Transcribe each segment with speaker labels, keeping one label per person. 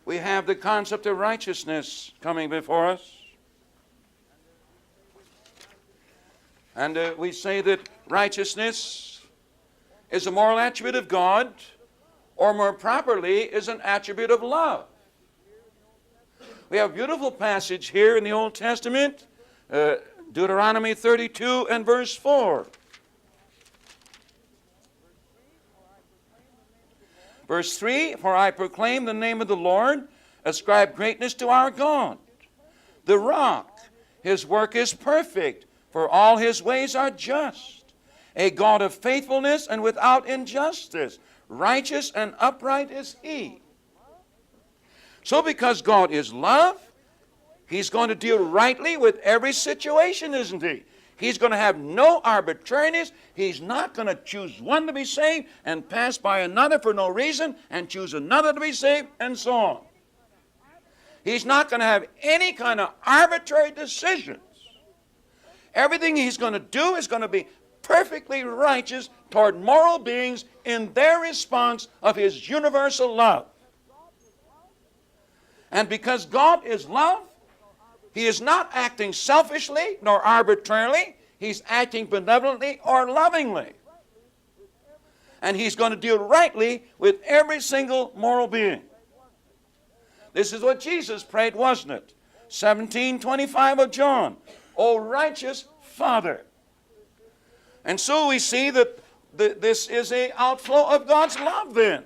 Speaker 1: we have the concept of righteousness coming before us. And we say that righteousness is a moral attribute of God, or more properly, is an attribute of love. We have a beautiful passage here in the Old Testament, Deuteronomy 32 and verse 4. Verse 3, for I proclaim the name of the Lord, ascribe greatness to our God. The rock, his work is perfect, for all his ways are just. A God of faithfulness and without injustice. Righteous and upright is he. So because God is love, he's going to deal rightly with every situation, isn't he? He's going to have no arbitrariness. He's not going to choose one to be saved and pass by another for no reason and choose another to be saved and so on. He's not going to have any kind of arbitrary decisions. Everything he's going to do is going to be perfectly righteous toward moral beings in their response of his universal love. And because God is love, he is not acting selfishly nor arbitrarily. He's acting benevolently or lovingly. And he's going to deal rightly with every single moral being. This is what Jesus prayed, wasn't it? 17:25 of John. O righteous Father. And so we see that this is an outflow of God's love then.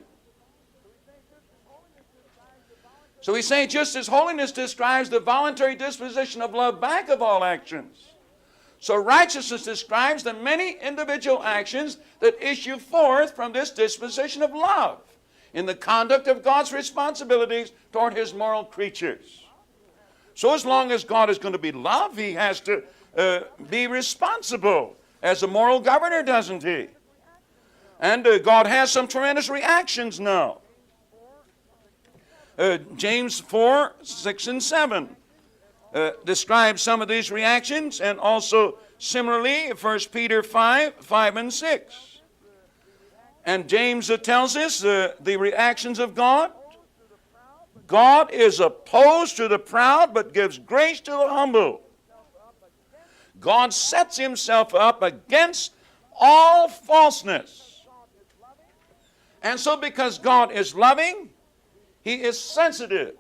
Speaker 1: So we say just as holiness describes the voluntary disposition of love back of all actions, so righteousness describes the many individual actions that issue forth from this disposition of love in the conduct of God's responsibilities toward his moral creatures. So as long as God is going to be love, he has to be responsible as a moral governor, doesn't he? And God has some tremendous reactions now. James 4, 6 and 7 describes some of these reactions, and also similarly 1 Peter 5, 5 and 6. And James tells us the reactions of God. God is opposed to the proud, but gives grace to the humble. God sets himself up against all falseness. And so because God is loving, he is sensitive.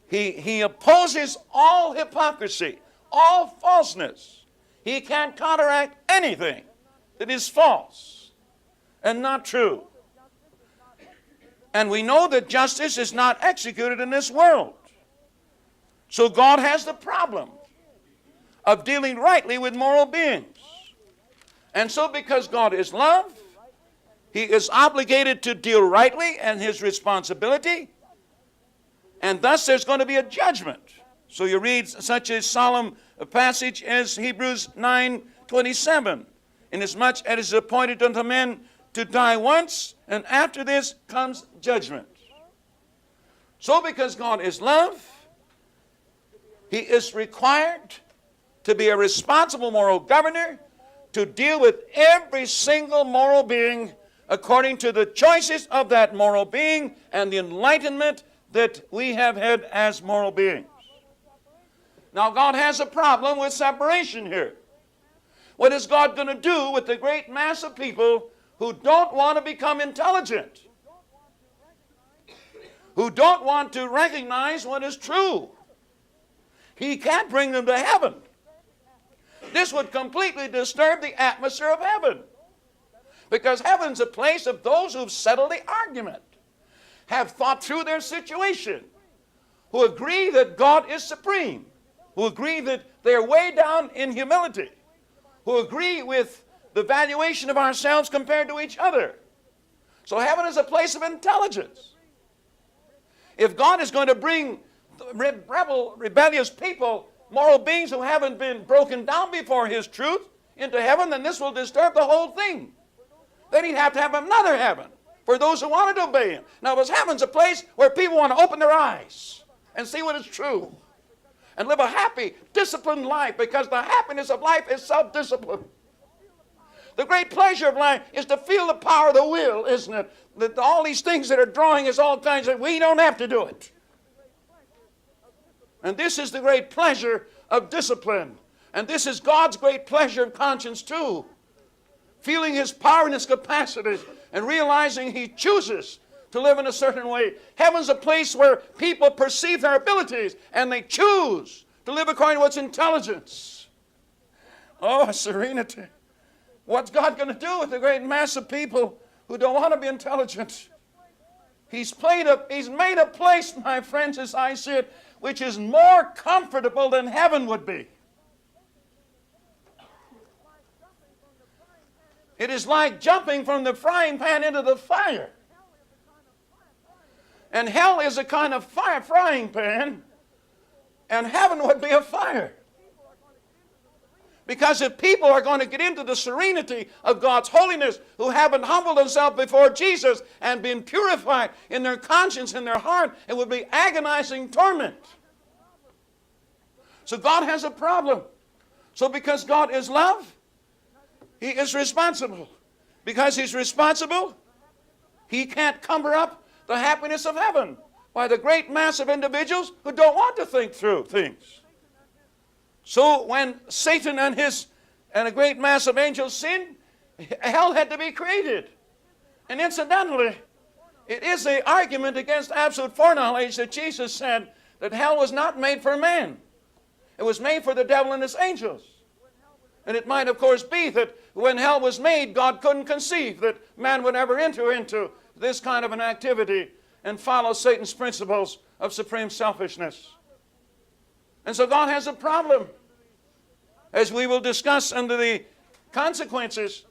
Speaker 1: He opposes all hypocrisy, all falseness. He can't counteract anything that is false and not true. And we know that justice is not executed in this world. So God has the problem of dealing rightly with moral beings. And so because God is love, he is obligated to deal rightly and his responsibility. And thus there's going to be a judgment. So you read such a solemn passage as Hebrews 9:27. Inasmuch as it is appointed unto men to die once, and after this comes judgment. So because God is love, he is required to be a responsible moral governor, to deal with every single moral being according to the choices of that moral being and the enlightenment that we have had as moral beings. Now God has a problem with separation here. What is God going to do with the great mass of people who don't want to become intelligent, who don't want to recognize what is true? He can't bring them to heaven. This would completely disturb the atmosphere of heaven, because heaven's a place of those who've settled the argument, have thought through their situation, who agree that God is supreme, who agree that they're way down in humility, who agree with the valuation of ourselves compared to each other. So heaven is a place of intelligence. If God is going to bring rebellious people, moral beings who haven't been broken down before his truth, into heaven, then this will disturb the whole thing. Then he'd have to have another heaven for those who wanted to obey him. Now, because heaven's a place where people want to open their eyes and see what is true and live a happy, disciplined life, because the happiness of life is self-discipline. The great pleasure of life is to feel the power of the will, isn't it? That all these things that are drawing us all kinds of, we don't have to do it. And this is the great pleasure of discipline. And this is God's great pleasure of conscience too. Feeling His power and His capacity and realizing He chooses to live in a certain way. Heaven's a place where people perceive their abilities and they choose to live according to what's intelligence. Oh, serenity. What's God going to do with the great mass of people who don't want to be intelligent? He's made a place, my friends, as I see it, which is more comfortable than heaven would be. It is like jumping from the frying pan into the fire. And hell is a kind of frying pan, and heaven would be a fire. Because if people are going to get into the serenity of God's holiness, who haven't humbled themselves before Jesus and been purified in their conscience and their heart, it would be agonizing torment. So God has a problem. So because God is love, He is responsible. Because He's responsible, He can't cover up the happiness of heaven by the great mass of individuals who don't want to think through things. So when Satan and a great mass of angels sinned, hell had to be created. And incidentally, it is an argument against absolute foreknowledge that Jesus said that hell was not made for man. It was made for the devil and his angels. And it might, of course, be that when hell was made, God couldn't conceive that man would ever enter into this kind of an activity and follow Satan's principles of supreme selfishness. And so God has a problem. As we will discuss under the consequences,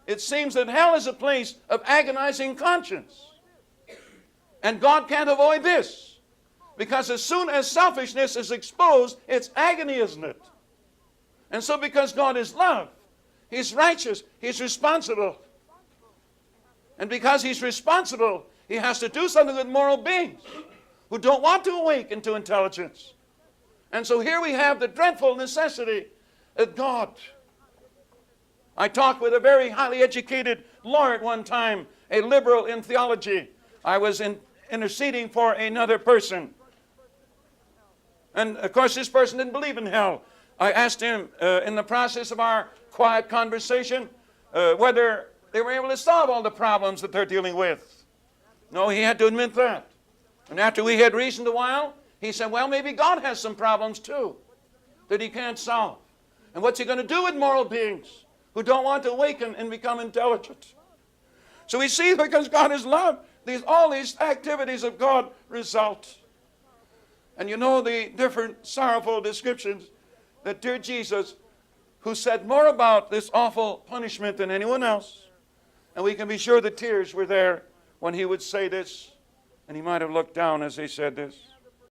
Speaker 1: it seems that hell is a place of agonizing conscience. And God can't avoid this. Because as soon as selfishness is exposed, it's agony, isn't it? And so because God is love, He's righteous, He's responsible. And because He's responsible, He has to do something with moral beings who don't want to awaken to intelligence. And so here we have the dreadful necessity of God. I talked with a very highly educated lawyer at one time, a liberal in theology. I was interceding for another person. And of course this person didn't believe in hell. I asked him in the process of our quiet conversation whether they were able to solve all the problems that they're dealing with. No, he had to admit that. And after we had reasoned a while, he said, well, maybe God has some problems too that He can't solve. And what's He going to do with moral beings who don't want to awaken and become intelligent? So we see, because God is love, all these activities of God result. And you know the different sorrowful descriptions that dear Jesus, who said more about this awful punishment than anyone else, and we can be sure the tears were there when He would say this, and He might have looked down as He said this.